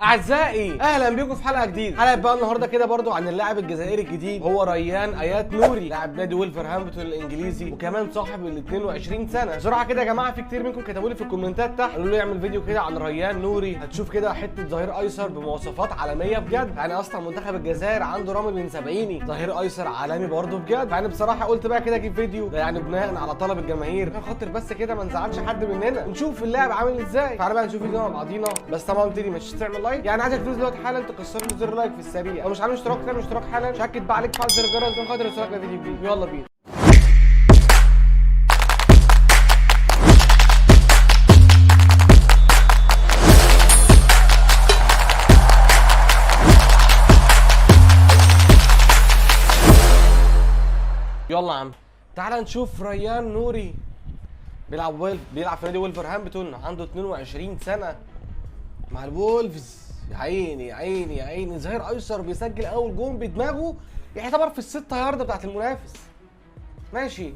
اعزائي اهلا بيكم في حلقه جديده. حلقه بقى النهارده كده برضو عن اللاعب الجزائري الجديد، هو ريان ايات نوري، لاعب نادي وولفرهامبتون الانجليزي وكمان صاحب ال 22 سنه. بسرعه كده يا جماعه، في كتير منكم كتبوا لي في الكومنتات تحت قالوا لي اعمل فيديو كده عن ريان نوري. هتشوف كده حته ظهير ايسر بمواصفات عالميه بجد، يعني اصلا منتخب الجزائر عنده رامي بن سبعيني ظهير ايسر عالمي برضه بجد. يعني بصراحه قلت بقى كده اجيب فيديو ده يعني بناء على طلب الجماهير، عشان خاطر بس كده ما نزعلش حد مننا، نشوف اللاعب عامل ازاي. تعالى بقى نشوف الفيديو مع بعضينا. بس طبعا تاني مش تعمل لايك، يعني عايزك تدوس دلوقتي حالا تكسر لي زر لايك في السريع، لو مش عامل اشتراك تعمل اشتراك حالا، شكل بقى عليك فعل زر الجرس عشان خاطر يوصلك لفيديو جديد. يلا بينا. يلا يا عم تعالى نشوف ريان نوري بيلعب في نادي وولفرهامبتون، عنده 22 سنه مع الولفز. يا عيني يا عيني يا عيني، ظهير ايسر بيسجل اول جون بدماغه، يعتبر في الستة ياردة بتاعت المنافس. ماشي.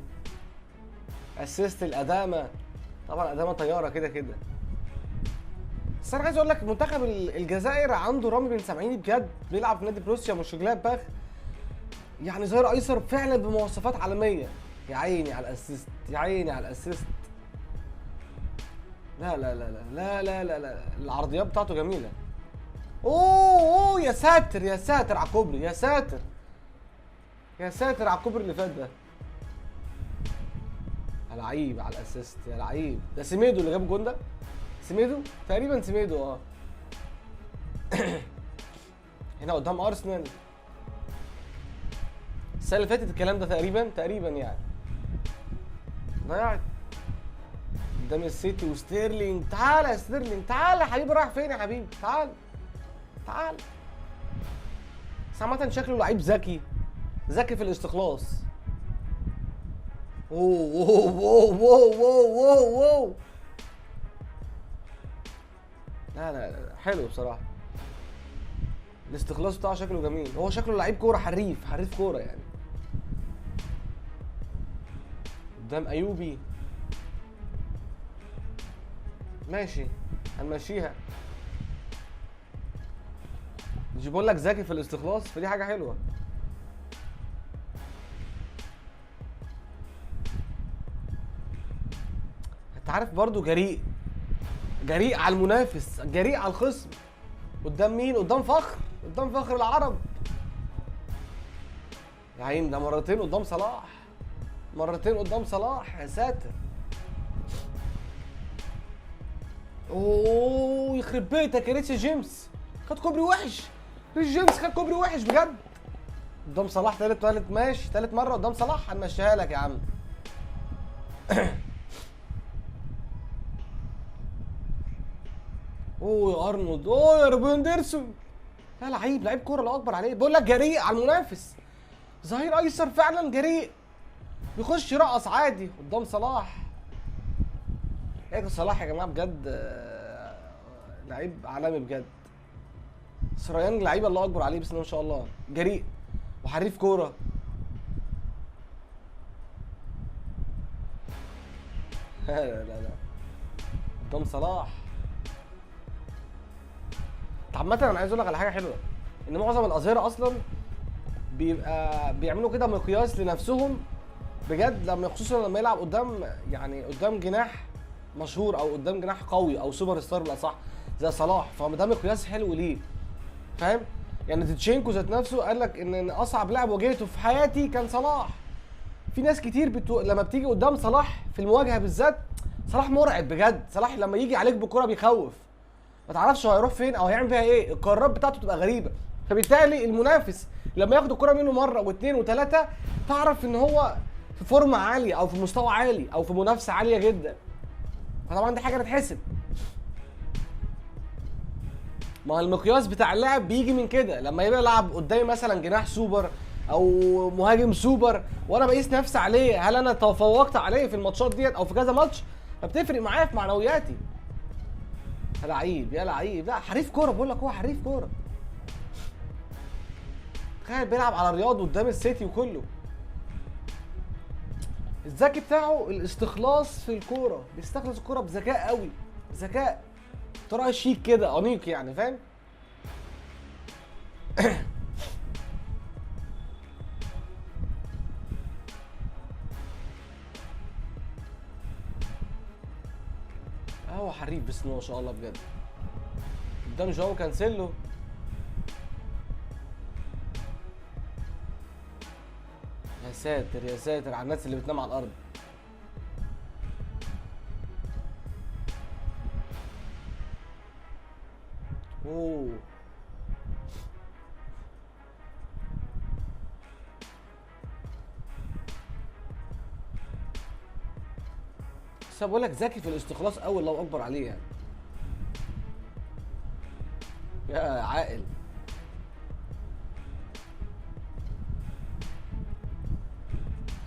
اسيست الادامه، طبعا ادامه طياره كده كده. بس انا عايز اقول لك منتخب الجزائر عنده رامي بن سبعيني بجد، بيلعب في نادي بروسيا مونشنجلادباخ، يعني ظهير ايسر فعلا بمواصفات عالميه. يا عيني على الاسيست، يا عيني على الاسيست. لا لا لا لا لا لا لا، العرضيات بتاعته جميله. اوه يا ساتر يا ساتر على الكوبري، يا ساتر يا ساتر على الكوبري اللي فات ده. يا لعيب على الاسيست، يا لعيب. ده سيميدو اللي جاب الجون ده، سيميدو تقريبا، سيميدو هنا قدام ارسنال السنه اللي فاتت الكلام ده تقريبا يعني. ضيعت قدام السيتي وستيرلينج. تعالى يا ستيرلينج، تعالى يا حبيبي، رايح فين يا حبيبي؟ تعال تعال. بس عامة شكله لعيب ذكي، ذكي في الاستخلاص. اوه اوه اوه اوه اوه اوه. لا لا لا، حلو بصراحة. الاستخلاص بتاعه شكله جميل، هو شكله لعيب كورة، حريف كورة يعني. قدام ايوبي. ماشي هنمشيها. مش بقول لك ذكي في الاستخلاص، فدي حاجة حلوة. انت عارف برضو جريء على المنافس، جريء على الخصم. قدام مين؟ قدام فخر العرب. يا عين، ده مرتين قدام صلاح، يا ساتر. اوه يخرب بيتك يا ريس جيمس، خد كوبري وحش. ريس جيمس خد كوبري وحش بجد قدام صلاح. تالت ماشي، تالت مرة قدام صلاح، هنمشيها لك يا عم. اوه يا ارنولد، اوه يا روبندرسون. لا لعيب كوره، الله اكبر عليه. بقول لك جريء على المنافس، ظهير ايسر فعلا جريء، بيخش يرقص عادي قدام صلاح. ايه صلاح يا جماعه بجد، لعيب عالمي بجد. سريان لعيب الله اكبر عليه، بسم الله ما شاء الله، جريء وحريف كوره. لا لا لا، قدام صلاح. عامة انا عايز اقول لك على حاجه حلوه، ان معظم الاظهره اصلا بيبقى بيعملوا كده مقياس لنفسهم بجد، خصوصا لما يلعب قدام جناح مشهور، او قدام جناح قوي او سوبر ستار بالاصح زي صلاح، فده مقياس حلو ليه، فاهم؟ يعني تيتشينكو ذات نفسه قال لك ان اصعب لاعب واجهته في حياتي كان صلاح. في ناس كتير لما بتيجي قدام صلاح في المواجهه بالذات، صلاح مرعب بجد. صلاح لما يجي عليك بالكره بيخوف، ما تعرفش هو هيروح فين او هيعمل فيها ايه، القرارات بتاعته تبقى غريبه. فبالتالي المنافس لما ياخد الكره منه مره واثنين وثلاثه، تعرف ان هو في فورمه عاليه او في مستوى عالي او في منافسه عاليه جدا. فطبعا دي حاجه تتحسب. ما المقياس بتاع اللاعب بيجي من كده، لما يبقى يلعب قدامي مثلا جناح سوبر او مهاجم سوبر وانا بقيس نفسي عليه، هل انا تفوقت عليه في الماتشات ديت او في كذا ماتش، فبتفرق معايا في معنوياتي. يا لعيب يا لعيب، لا حريف كوره، بقول لك هو حريف كوره. تخيل بيلعب على الرياض قدام السيتي وكله. الذكي بتاعه الاستخلاص في الكوره، بيستخلص الكوره بذكاء قوي، ذكاء، طريقه شيك كده، انيق يعني، فاهم؟ هو حريف بس ما شاء الله بجد. قدام جواو كانسيلو. يا ساتر يا ساتر على الناس اللي بتنام على الارض. اوه بس بقول لك ذكي في الاستخلاص قوي، الله اكبر عليه يعني. يا عاقل.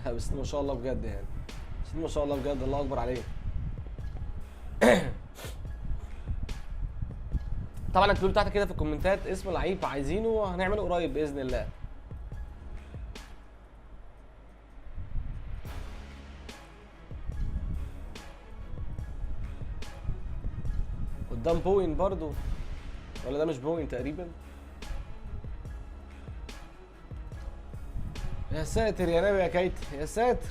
بس ما شاء الله بجد يعني، بس ما شاء الله بجد، الله اكبر عليه. طبعا اكتبوا لي تحت كده في الكومنتات اسم لعيب عايزينه، هنعمله قريب باذن الله. قدام بوين برضو، ولا ده مش بوين تقريبا؟ يا ساتر يا نبي يا كيتي، يا ساتر.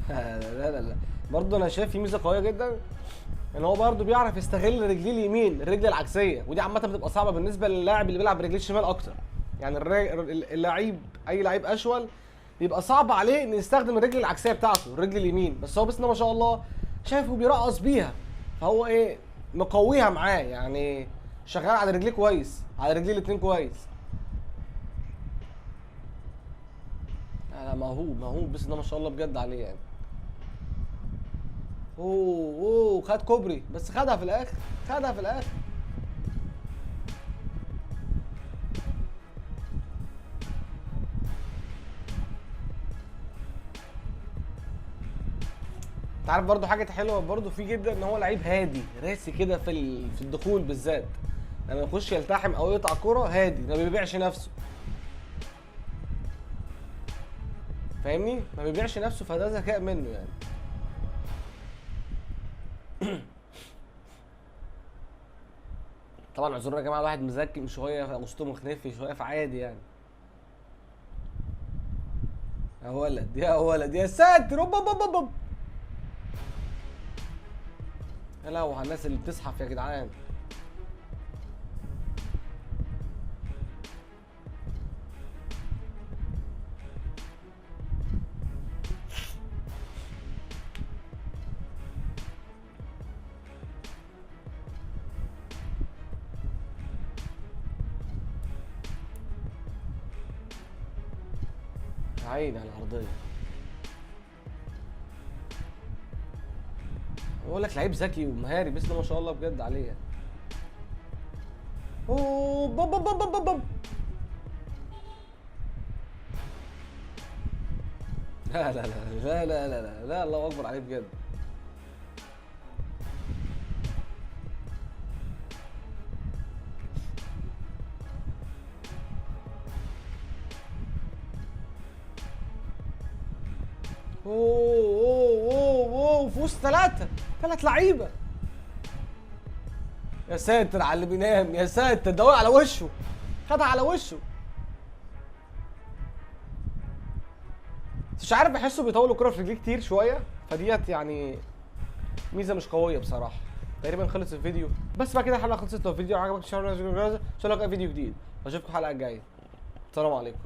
لا لا لا، برضه انا شايف في ميزه قويه جدا ان هو برضه بيعرف يستغل رجليه اليمين، الرجل العكسيه، ودي عامه بتبقى صعبه بالنسبه للاعب اللي بيلعب برجليه الشمال اكتر. يعني اللعيب، اي لعيب اشول بيبقى صعب عليه ان يستخدم الرجل العكسيه بتاعته، الرجل اليمين، بس هو بسم الله ما شاء الله شايفه بيرقص بيها، فهو ايه مقويها معاه، يعني شغال على رجليه كويس، على رجليه الاثنين كويس. لا موهوب بسم الله ما شاء الله بجد عليه يعني. اوه خد كوبري بس خدها في الاخر، خدها في الاخر. انت عارف برضه حاجه حلوه برضه فيه جدا، ان هو لعيب هادي راسي كده في الدخول بالذات، لما يخش يلتحم او يقطع كرة هادي، ما بيبيعش نفسه، فاهمني؟ ما بيبيعش نفسه، فده ذكاء منه يعني. طبعا اعذرونا يا جماعه، الواحد مذكي شويه، وسطه مخنفي شويه، فعادي يعني. يا ولد يا ولد يا ساتر. اوب يا لهوي على الناس اللي بتزحف يا جدعان. عيني على الارضيه. بقول لك لعيب ذكي ومهاري بسم الله ما شاء الله بجد عليه يعني. اوه بوب. لا لا لا لا لا لا لا لا، الله اكبر عليه بجد. اوه في وسط ثلاث لعيبه. يا ساتر على اللي بينام، يا ساتر ده وقع على وشه، خدها على وشه. مش عارف، بحسه بيطول الكرة في رجليه كتير شويه، فديت يعني ميزه مش قويه بصراحه. تقريبا خلص الفيديو، بس بقى كده الحلقه خلصت. لو الفيديو عجبك ان شاء الله فيديو جديد، اشوفكم الحلقه الجايه. السلام عليكم.